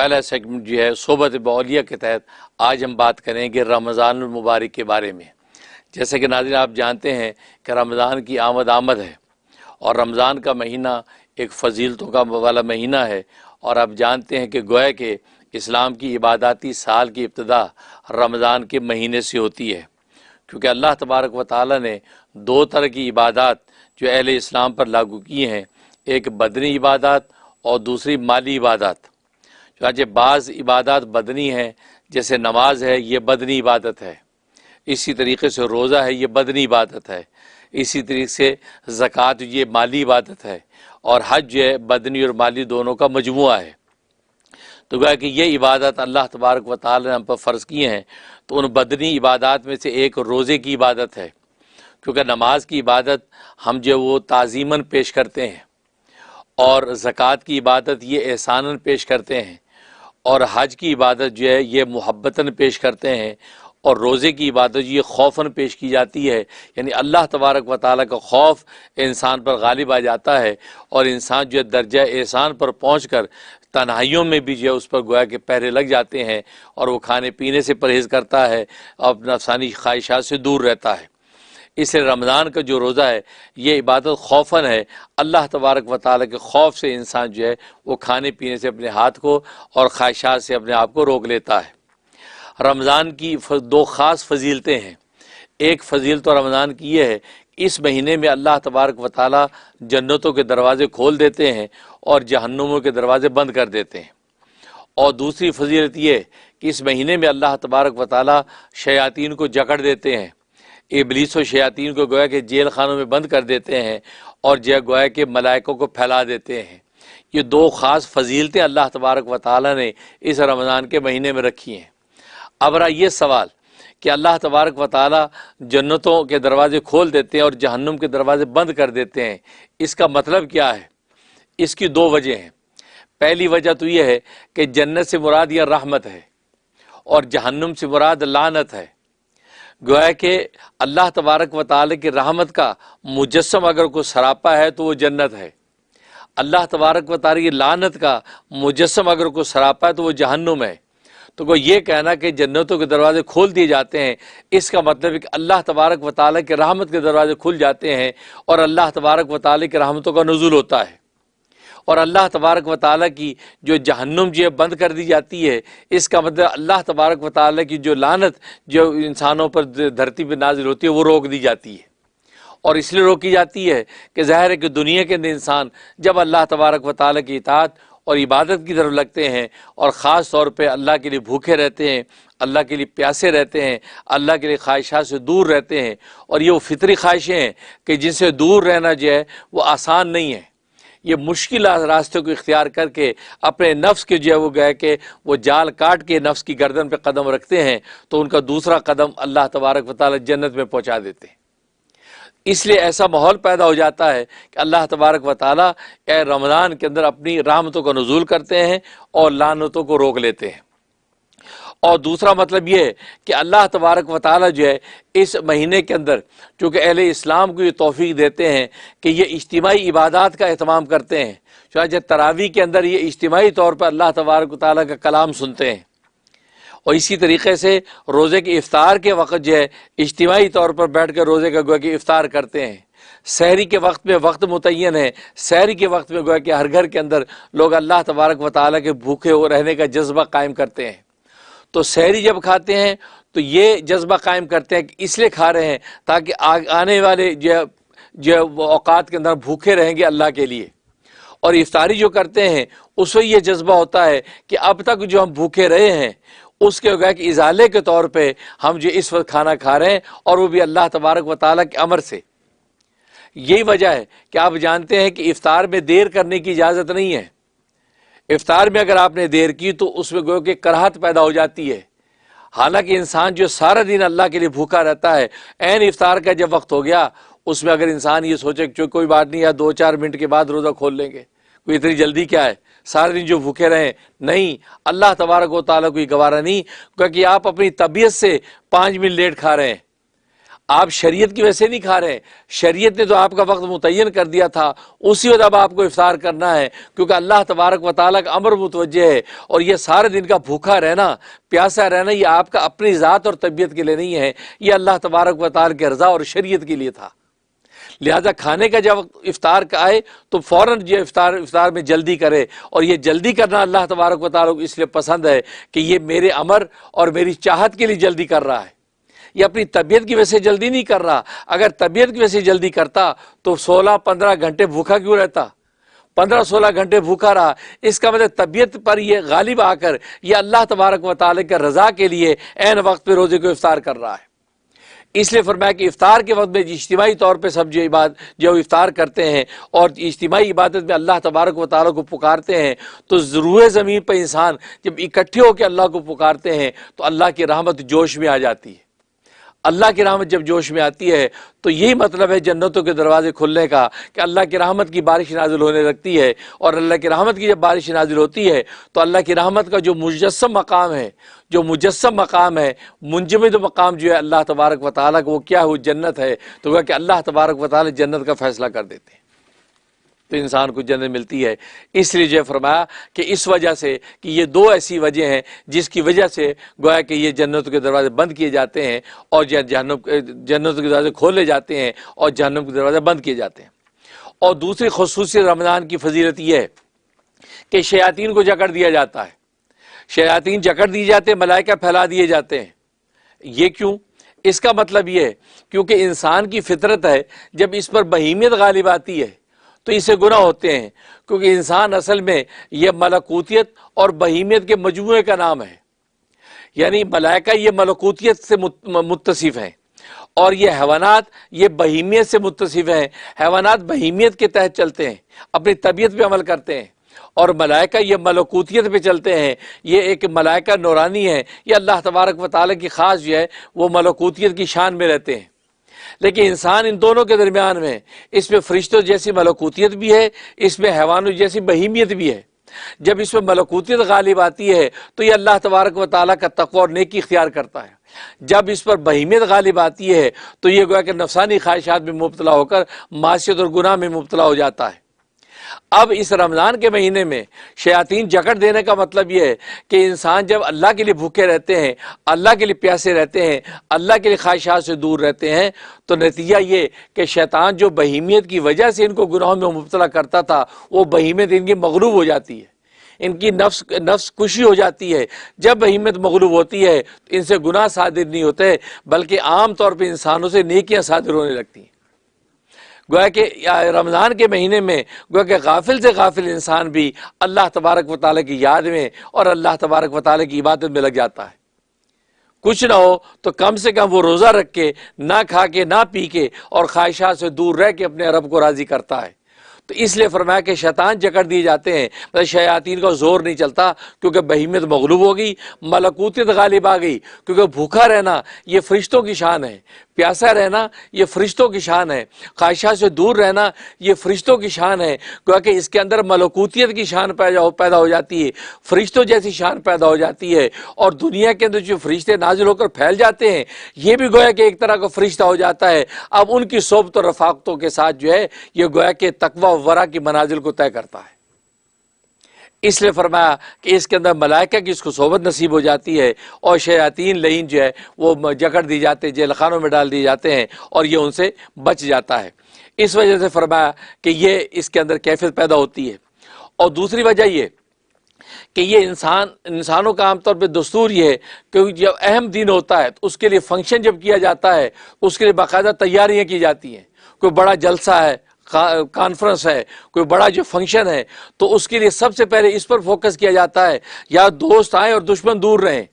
پہلا سیگمنٹ جو ہے صحبت باولیہ کے تحت آج ہم بات کریں گے رمضان المبارک کے بارے میں۔ جیسے کہ ناظرین آپ جانتے ہیں کہ رمضان کی آمد ہے، اور رمضان کا مہینہ ایک فضیلتوں کا والا مہینہ ہے، اور آپ جانتے ہیں کہ گویا کہ اسلام کی عباداتی سال کی ابتدا رمضان کے مہینے سے ہوتی ہے، کیونکہ اللہ تبارک و تعالی نے دو طرح کی عبادات جو اہل اسلام پر لاگو کی ہیں، ایک بدنی عبادات اور دوسری مالی عبادات۔ چنانچہ بعض عبادات بدنی ہیں، جیسے نماز ہے، یہ بدنی عبادت ہے، اسی طریقے سے روزہ ہے، یہ بدنی عبادت ہے، اسی طریقے سے زکوٰۃ یہ مالی عبادت ہے، اور حج جو ہے بدنی اور مالی دونوں کا مجموعہ ہے۔ تو گویا کہ یہ عبادت اللہ تبارک و تعالی نے ہم پر فرض کیے ہیں، تو ان بدنی عبادات میں سے ایک روزے کی عبادت ہے، کیونکہ نماز کی عبادت ہم جو وہ تعظیماً پیش کرتے ہیں، اور زکوٰۃ کی عبادت یہ احساناً پیش کرتے ہیں، اور حج کی عبادت جو ہے یہ محبتاً پیش کرتے ہیں، اور روزے کی عبادت یہ خوفاً پیش کی جاتی ہے، یعنی اللہ تبارک و تعالیٰ کا خوف انسان پر غالب آ جاتا ہے، اور انسان جو درجہ احسان پر پہنچ کر تنہائیوں میں بھی جو ہے اس پر گویا کہ پہرے لگ جاتے ہیں، اور وہ کھانے پینے سے پرہیز کرتا ہے اور نفسانی خواہشات سے دور رہتا ہے۔ اس لیے رمضان کا جو روزہ ہے یہ عبادت خوفاً ہے، اللہ تبارک و تعالیٰ کے خوف سے انسان جو ہے وہ کھانے پینے سے اپنے ہاتھ کو اور خواہشات سے اپنے آپ کو روک لیتا ہے۔ رمضان کی دو خاص فضیلتیں ہیں۔ ایک فضیلت رمضان کی یہ ہے کہ اس مہینے میں اللہ تبارک و تعالیٰ جنتوں کے دروازے کھول دیتے ہیں اور جہنموں کے دروازے بند کر دیتے ہیں، اور دوسری فضیلت یہ ہے کہ اس مہینے میں اللہ تبارک و تعالیٰ شیاطین کو جکڑ دیتے ہیں، ابلیس و شیاطین کو گویا کہ جیل خانوں میں بند کر دیتے ہیں، اور گویا کہ ملائکوں کو پھیلا دیتے ہیں۔ یہ دو خاص فضیلتیں اللہ تبارک و تعالیٰ نے اس رمضان کے مہینے میں رکھی ہیں۔ اب رہا یہ سوال کہ اللہ تبارک و تعالیٰ جنتوں کے دروازے کھول دیتے ہیں اور جہنم کے دروازے بند کر دیتے ہیں، اس کا مطلب کیا ہے؟ اس کی دو وجہ ہیں۔ پہلی وجہ تو یہ ہے کہ جنت سے مراد یہ رحمت ہے، اور جہنم سے مراد لعنت ہے۔ گویا کہ اللہ تبارک و تعالیٰ کی رحمت کا مجسم اگر کوئی سراپا ہے تو وہ جنت ہے، اللہ تبارک و تعالیٰ کی لعنت کا مجسم اگر کوئی سراپا ہے تو وہ جہنم ہے۔ تو کوئی یہ کہنا کہ جنتوں کے دروازے کھول دیے جاتے ہیں، اس کا مطلب ہے کہ اللہ تبارک و تعالیٰ کے رحمت کے دروازے کھل جاتے ہیں، اور اللہ تبارک و تعالیٰ کی رحمتوں کا نزول ہوتا ہے، اور اللہ تبارک و تعالیٰ کی جو جہنم جو بند کر دی جاتی ہے، اس کا مطلب اللہ تبارک و تعالیٰ کی جو لعنت جو انسانوں پر دھرتی پہ نازل ہوتی ہے وہ روک دی جاتی ہے۔ اور اس لیے روکی جاتی ہے کہ ظاہر ہے کہ دنیا کے اندر انسان جب اللہ تبارک و تعالیٰ کی اطاعت اور عبادت کی طرف لگتے ہیں، اور خاص طور پہ اللہ کے لیے بھوکے رہتے ہیں، اللہ کے لیے پیاسے رہتے ہیں، اللہ کے لیے خواہشات سے دور رہتے ہیں، اور یہ وہ فطری خواہشیں ہیں کہ جن سے دور رہنا جو ہے وہ آسان نہیں ہے، یہ مشکل راستے کو اختیار کر کے اپنے نفس کے جو ہے وہ گئے کہ وہ جال کاٹ کے نفس کی گردن پہ قدم رکھتے ہیں، تو ان کا دوسرا قدم اللہ تبارک و تعالیٰ جنت میں پہنچا دیتے ہیں۔ اس لیے ایسا ماحول پیدا ہو جاتا ہے کہ اللہ تبارک و تعالیٰ رمضان کے اندر اپنی رحمتوں کا نزول کرتے ہیں اور لعنتوں کو روک لیتے ہیں۔ اور دوسرا مطلب یہ ہے کہ اللہ تبارک و تعالیٰ جو ہے اس مہینے کے اندر چونکہ اہل اسلام کو یہ توفیق دیتے ہیں کہ یہ اجتماعی عبادات کا اہتمام کرتے ہیں، چنانچہ تراویح کے اندر یہ اجتماعی طور پر اللہ تبارک و تعالیٰ کا کلام سنتے ہیں، اور اسی طریقے سے روزے کے افطار کے وقت جو ہے اجتماعی طور پر بیٹھ کر روزے کا گویا کہ افطار کرتے ہیں۔ سحری کے وقت میں وقت متعین ہے، سحری کے وقت میں گویا کہ ہر گھر کے اندر لوگ اللہ تبارک و تعالیٰ کے بھوکے ہو رہنے کا جذبہ قائم کرتے ہیں۔ تو سحری جب کھاتے ہیں تو یہ جذبہ قائم کرتے ہیں کہ اس لیے کھا رہے ہیں تاکہ آنے والے جو اوقات کے اندر بھوکے رہیں گے اللہ کے لیے، اور افطاری جو کرتے ہیں اس میں یہ جذبہ ہوتا ہے کہ اب تک جو ہم بھوکے رہے ہیں اس کے گویا کہ ازالے کے طور پہ ہم جو اس وقت کھانا کھا رہے ہیں، اور وہ بھی اللہ تبارک و تعالیٰ کے امر سے۔ یہی وجہ ہے کہ آپ جانتے ہیں کہ افطار میں دیر کرنے کی اجازت نہیں ہے۔ افطار میں اگر آپ نے دیر کی تو اس میں گویا کہ کراہت پیدا ہو جاتی ہے، حالانکہ انسان جو سارا دن اللہ کے لیے بھوکا رہتا ہے، عین افطار کا جب وقت ہو گیا اس میں اگر انسان یہ سوچے کہ کوئی بات نہیں ہے 2-4 منٹ کے بعد روزہ کھول لیں گے، کوئی اتنی جلدی کیا ہے، سارے دن جو بھوکے رہیں، نہیں، اللہ تبارک و تعالیٰ کو یہ گوارا نہیں، کیونکہ آپ اپنی طبیعت سے 5 منٹ لیٹ کھا رہے ہیں۔ آپ شریعت کی وجہ سے نہیں کھا رہے، شریعت نے تو آپ کا وقت متعین کر دیا تھا، اسی وقت اب آپ کو افطار کرنا ہے، کیونکہ اللہ تبارک و تعالیٰ کا امر متوجہ ہے۔ اور یہ سارے دن کا بھوکا رہنا، پیاسا رہنا، یہ آپ کا اپنی ذات اور طبیعت کے لیے نہیں ہے، یہ اللہ تبارک و تعالیٰ کی رضا اور شریعت کے لیے تھا۔ لہذا کھانے کا جب افطار کا آئے تو فوراً یہ افطار میں جلدی کرے، اور یہ جلدی کرنا اللہ تبارک و تعالیٰ کو اس لیے پسند ہے کہ یہ میرے امر اور میری چاہت کے لیے جلدی کر رہا ہے، یہ اپنی طبیعت کی وجہ سے جلدی نہیں کر رہا۔ اگر طبیعت کی وجہ سے جلدی کرتا تو 16-15 گھنٹے بھوکا کیوں رہتا؟ 15-16 گھنٹے بھوکا رہا، اس کا مطلب طبیعت پر یہ غالب آ کر یہ اللہ تبارک و تعالیٰ کے رضا کے لیے عین وقت پہ روزے کو افطار کر رہا ہے۔ اس لیے فرمایا کہ افطار کے وقت میں اجتماعی طور پہ سب جو افطار کرتے ہیں اور اجتماعی عبادت میں اللہ تبارک و تعالیٰ کو پکارتے ہیں، تو ضرور زمین پہ انسان جب اکٹھے ہو کے اللہ کو پکارتے ہیں تو اللہ کی رحمت جوش میں آ جاتی ہے۔ اللہ کی رحمت جب جوش میں آتی ہے تو یہی مطلب ہے جنتوں کے دروازے کھلنے کا، کہ اللہ کی رحمت کی بارش نازل ہونے لگتی ہے، اور اللہ کی رحمت کی جب بارش نازل ہوتی ہے تو اللہ کی رحمت کا جو مجسم مقام ہے، منجمد مقام جو ہے اللہ تبارک و تعالیٰ کا، وہ کیا ہے؟ وہ جنت ہے۔ تو وہ کہ اللہ تبارک و تعالیٰ جنت کا فیصلہ کر دیتے ہیں تو انسان کو جنت ملتی ہے۔ اس لیے جو فرمایا کہ اس وجہ سے کہ یہ دو ایسی وجہ ہیں جس کی وجہ سے گویا کہ یہ جنتوں کے دروازے بند کیے جاتے ہیں، اور جنتوں کے دروازے کھولے جاتے ہیں اور جہنم کے دروازے بند کیے جاتے ہیں۔ اور دوسری خصوصیت رمضان کی فضیلت یہ ہے کہ شیاطین کو جکڑ دیا جاتا ہے، شیاطین جکڑ دیے جاتے ہیں، ملائکہ پھیلا دیے جاتے ہیں۔ یہ کیوں؟ اس کا مطلب یہ ہے کیونکہ انسان کی فطرت ہے، جب اس پر بہیمیت غالب آتی ہے تو اسے گناہ ہوتے ہیں، کیونکہ انسان اصل میں یہ ملکوتیت اور بہیمیت کے مجموعے کا نام ہے۔ یعنی ملائکہ یہ ملکوتیت سے متصف ہیں، اور یہ حیوانات یہ بہیمیت سے متصف ہیں۔ حیوانات بہیمیت کے تحت چلتے ہیں، اپنی طبیعت پہ عمل کرتے ہیں، اور ملائکہ یہ ملکوتیت پہ چلتے ہیں۔ یہ ایک ملائکہ نورانی ہے، یہ اللہ تبارک و تعالیٰ کی خاص جو ہے وہ ملکوتیت کی شان میں رہتے ہیں۔ لیکن انسان ان دونوں کے درمیان میں، اس میں فرشتوں جیسی ملکوتیت بھی ہے، اس میں حیوانوں جیسی بہیمیت بھی ہے۔ جب اس میں ملکوتیت غالب آتی ہے تو یہ اللہ تبارک و تعالیٰ کا تقوی اور نیکی اختیار کرتا ہے۔ جب اس پر بہیمیت غالب آتی ہے تو یہ گویا کہ نفسانی خواہشات میں مبتلا ہو کر معصیت اور گناہ میں مبتلا ہو جاتا ہے۔ اب اس رمضان کے مہینے میں شیاطین جکڑ دینے کا مطلب یہ ہے کہ انسان جب اللہ کے لیے بھوکے رہتے ہیں، اللہ کے لیے پیاسے رہتے ہیں، اللہ کے لیے خواہشات سے دور رہتے ہیں، تو نتیجہ یہ کہ شیطان جو بہیمیت کی وجہ سے ان کو گناہوں میں مبتلا کرتا تھا، وہ بہیمیت ان کی مغلوب ہو جاتی ہے، ان کی نفس کشی ہو جاتی ہے۔ جب بہیمیت مغلوب ہوتی ہے تو ان سے گناہ صادر نہیں ہوتے، بلکہ عام طور پہ انسانوں سے نیکیاں صادر ہونے لگتی ہیں۔ گویا کہ رمضان کے مہینے میں گویا کہ غافل سے غافل انسان بھی اللہ تبارک و تعالیٰ کی یاد میں اور اللہ تبارک و تعالیٰ کی عبادت میں لگ جاتا ہے۔ کچھ نہ ہو تو کم سے کم وہ روزہ رکھ کے، نہ کھا کے، نہ پی کے، اور خواہشات سے دور رہ کے اپنے رب کو راضی کرتا ہے۔ تو اس لیے فرمایا کہ شیطان جکڑ دیے جاتے ہیں، مطلب شیاطین کا زور نہیں چلتا، کیونکہ بہیمیت مغلوب ہو گئی، ملکوتیت غالب آ گئی، کیونکہ بھوکا رہنا یہ فرشتوں کی شان ہے، پیاسا رہنا یہ فرشتوں کی شان ہے، خواہشات سے دور رہنا یہ فرشتوں کی شان ہے، کیونکہ اس کے اندر ملکوتیت کی شان پیدا ہو جاتی ہے، فرشتوں جیسی شان پیدا ہو جاتی ہے، اور دنیا کے اندر جو فرشتے نازل ہو کر پھیل جاتے ہیں یہ بھی گویا کہ ایک طرح کا فرشتہ ہو جاتا ہے۔ اب ان کی صحبت اور رفاقتوں کے ساتھ جو ہے یہ گویا کہ تقوی و ورع کی منازل کو طے کرتا ہے۔ اس لیے فرمایا کہ اس کے اندر ملائکہ کی اس کو صحبت نصیب ہو جاتی ہے، اور شیاطین لعین جو ہے وہ جکڑ دی جاتے ہیں، جیل خانوں میں ڈال دیے جاتے ہیں، اور یہ ان سے بچ جاتا ہے۔ اس وجہ سے فرمایا کہ یہ اس کے اندر کیفیت پیدا ہوتی ہے۔ اور دوسری وجہ یہ کہ یہ انسانوں کا عام طور پہ دستور یہ ہے کہ جب اہم دن ہوتا ہے تو اس کے لیے فنکشن جب کیا جاتا ہے اس کے لیے باقاعدہ تیاریاں کی جاتی ہیں۔ کوئی بڑا جلسہ ہے، کانفرنس ہے، کوئی بڑا جو فنکشن ہے، تو اس کے لیے سب سے پہلے اس پر فوکس کیا جاتا ہے، یا دوست آئیں اور دشمن دور رہیں،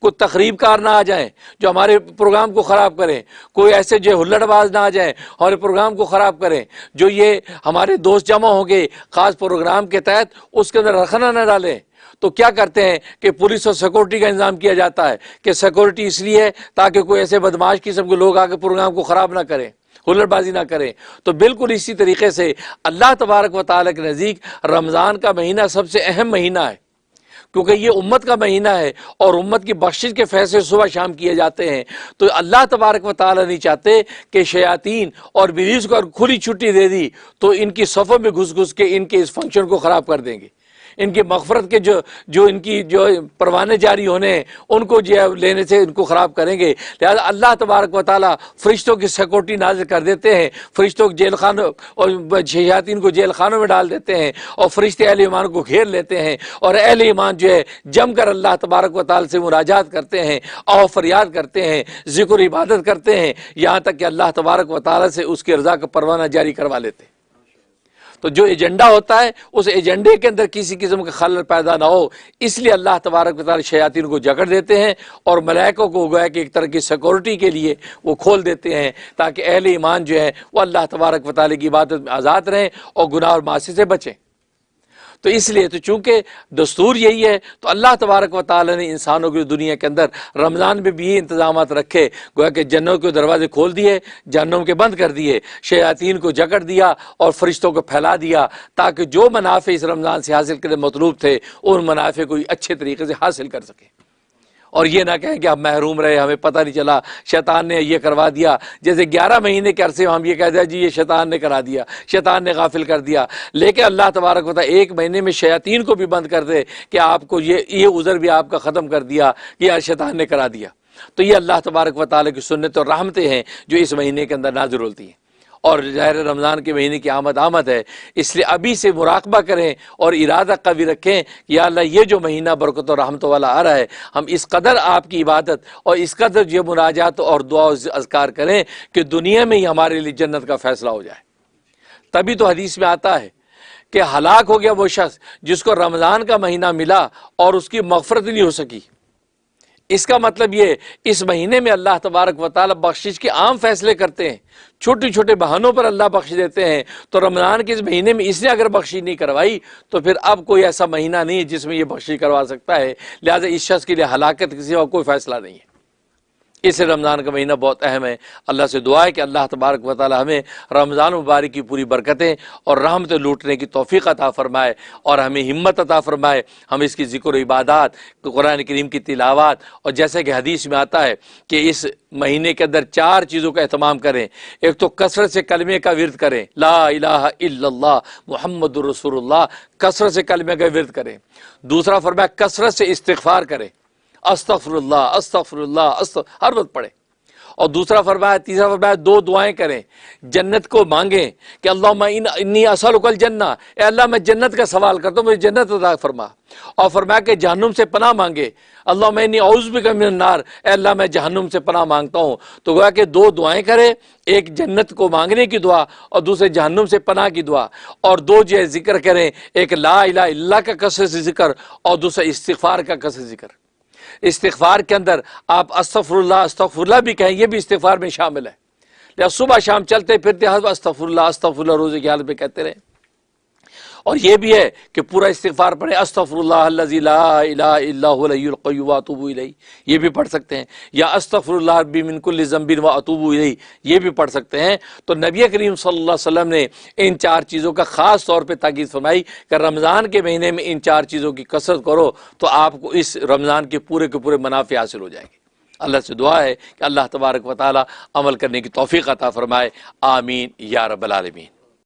کوئی تقریب کار نہ آ جائیں جو ہمارے پروگرام کو خراب کریں، کوئی ایسے جو ہلڑ باز نہ آ جائیں ہمارے پروگرام کو خراب کریں، جو یہ ہمارے دوست جمع ہوں گے خاص پروگرام کے تحت اس کے اندر رخنہ نہ ڈالیں۔ تو کیا کرتے ہیں کہ پولیس اور سیکورٹی کا انتظام کیا جاتا ہے، کہ سیکورٹی اس لیے ہے تاکہ کوئی ایسے بدماش قسم کے لوگ آ کے پروگرام کو خراب نہ کریں، ہلڑ بازی نہ کریں۔ تو بالکل اسی طریقے سے اللہ تبارک و تعالیٰ کے نزدیک رمضان کا مہینہ سب سے اہم مہینہ ہے، کیونکہ یہ امت کا مہینہ ہے اور امت کی بخشش کے فیصلے صبح شام کیے جاتے ہیں، تو اللہ تبارک و تعالی نہیں چاہتے کہ شیاطین اور ابلیس کو اگر کھلی چھٹی دے دی تو ان کی صفوں میں گھس گھس کے ان کے اس فنکشن کو خراب کر دیں گے، ان کی مغفرت کے جو ان کی جو پروانے جاری ہونے ہیں ان کو جو لینے سے ان کو خراب کریں گے۔ لہذا اللہ تبارک و تعالیٰ فرشتوں کی سیکورٹی نازل کر دیتے ہیں، فرشتوں کو جیل خانوں اور شیاطین کو جیل خانوں میں ڈال دیتے ہیں، اور فرشتے اہل ایمان کو گھیر لیتے ہیں، اور اہل ایمان جو ہے جم کر اللہ تبارک و تعالیٰ سے مناجات کرتے ہیں، اور فریاد کرتے ہیں، ذکر و عبادت کرتے ہیں، یہاں تک کہ اللہ تبارک و تعالیٰ سے اس کی رضا کا پروانہ جاری کروا لیتے ہیں۔ تو جو ایجنڈا ہوتا ہے اس ایجنڈے کے اندر کسی قسم کا خلل پیدا نہ ہو، اس لیے اللہ تبارک و تعالی شیاطین کو جکڑ دیتے ہیں اور ملائکوں کو گویا کہ ایک طرح کی سیکورٹی کے لیے وہ کھول دیتے ہیں تاکہ اہل ایمان جو ہے وہ اللہ تبارک و تعالی کی عبادت میں آزاد رہیں اور گناہ اور معاصی سے بچیں۔ تو اس لیے تو چونکہ دستور یہی ہے تو اللہ تبارک و تعالی نے انسانوں کی دنیا کے اندر رمضان میں بھی یہ انتظامات رکھے، گویا کہ جنتوں کے دروازے کھول دیے، جہنم کے بند کر دیے، شیاطین کو جکڑ دیا اور فرشتوں کو پھیلا دیا تاکہ جو منافع اس رمضان سے حاصل کرنے مطلوب تھے ان منافع کو اچھے طریقے سے حاصل کر سکیں، اور یہ نہ کہیں کہ ہم محروم رہے، ہمیں پتہ نہیں چلا، شیطان نے یہ کروا دیا۔ جیسے 11 مہینے کے عرصے میں ہم یہ کہتے ہیں جی یہ شیطان نے کرا دیا، شیطان نے غافل کر دیا، لیکن اللہ تبارک و تعالیٰ 1 مہینے میں شیاطین کو بھی بند کر دے کہ آپ کو یہ عذر بھی آپ کا ختم کر دیا کہ یار شیطان نے کرا دیا۔ تو یہ اللہ تبارک و تعالیٰ کی سنت اور رحمتیں ہیں جو اس مہینے کے اندر نازل ہوتی ہیں، اور ظاہر رمضان کے مہینے کی آمد ہے، اس لیے ابھی سے مراقبہ کریں اور ارادہ قوی رکھیں کہ یا اللہ یہ جو مہینہ برکت و رحمت والا آ رہا ہے، ہم اس قدر آپ کی عبادت اور اس قدر یہ مناجات اور دعا و اذکار کریں کہ دنیا میں ہی ہمارے لیے جنت کا فیصلہ ہو جائے۔ تبھی تو حدیث میں آتا ہے کہ ہلاک ہو گیا وہ شخص جس کو رمضان کا مہینہ ملا اور اس کی مغفرت نہیں ہو سکی۔ اس کا مطلب یہ اس مہینے میں اللہ تبارک و تعالی بخشش کے عام فیصلے کرتے ہیں، چھوٹے چھوٹے بہانوں پر اللہ بخش دیتے ہیں۔ تو رمضان کے اس مہینے میں اس نے اگر بخشش نہیں کروائی تو پھر اب کوئی ایسا مہینہ نہیں ہے جس میں یہ بخشش کروا سکتا ہے، لہذا اس شخص کے لیے ہلاکت کسی اور کوئی فیصلہ نہیں ہے۔ اس رمضان کا مہینہ بہت اہم ہے۔ اللہ سے دعا ہے کہ اللہ تبارک و تعالی ہمیں رمضان مبارک کی پوری برکتیں اور رحمتیں لوٹنے کی توفیق عطا فرمائے اور ہمیں ہمت عطا فرمائے، ہم اس کی ذکر و عبادات، قرآن کریم کی تلاوات، اور جیسے کہ حدیث میں آتا ہے کہ اس مہینے کے اندر 4 چیزوں کا اہتمام کریں۔ ایک تو کثرت سے کلمے کا ورد کریں، لا الہ الا اللہ محمد رسول اللہ، کثرت سے کلمے کا ورد کریں۔ دوسرا فرمایا کثرت سے استغفار کریں، استغفر اللہ استغفر اللہ ہر وقت پڑھیں۔ اور دوسرا فرمایا، تیسرا فرمایا 2 دعائیں کریں، جنت کو مانگیں کہ اللہم انی اسألک الجنہ، اے اللہ میں جنت کا سوال کرتا ہوں، مجھے جنت عطا فرما۔ اور فرمایا کہ جہنم سے پناہ مانگے، اللہم انی اعوذ بک من النار، اے اللہ میں جہنم سے پناہ مانگتا ہوں۔ تو گویا کہ 2 دعائیں کریں، ایک جنت کو مانگنے کی دعا اور دوسرے جہنم سے پناہ کی دعا، اور 2 جو ہے ذکر کریں، ایک لا الہ الا اللہ کا کثرت سے ذکر اور دوسرا استغفار کا کثرت ذکر۔ استغفار کے اندر آپ استغفر اللہ بھی کہیں، یہ بھی استغفار میں شامل ہے، لہذا صبح شام چلتے پھرتے استغفر اللہ روزے کی حالت میں کہتے رہیں۔ اور یہ بھی ہے کہ پورا استغفار پڑھیں، استغفر اللہ الذی لا الہ الا هو الحی القیوم واتوب الیہ، یہ بھی پڑھ سکتے ہیں، یا استغفر اللہ ربی من کل ذنب واتوب الیہ، یہ بھی پڑھ سکتے ہیں۔ تو نبی کریم صلی اللہ علیہ وسلم نے ان 4 چیزوں کا خاص طور پہ تاکید فرمائی کہ رمضان کے مہینے میں ان 4 چیزوں کی کثرت کرو تو آپ کو اس رمضان کے پورے منافع حاصل ہو جائیں گے۔ اللہ سے دعا ہے کہ اللہ تبارک و تعالی عمل کرنے کی توفیق عطا فرمائے، آمین یا رب العالمین۔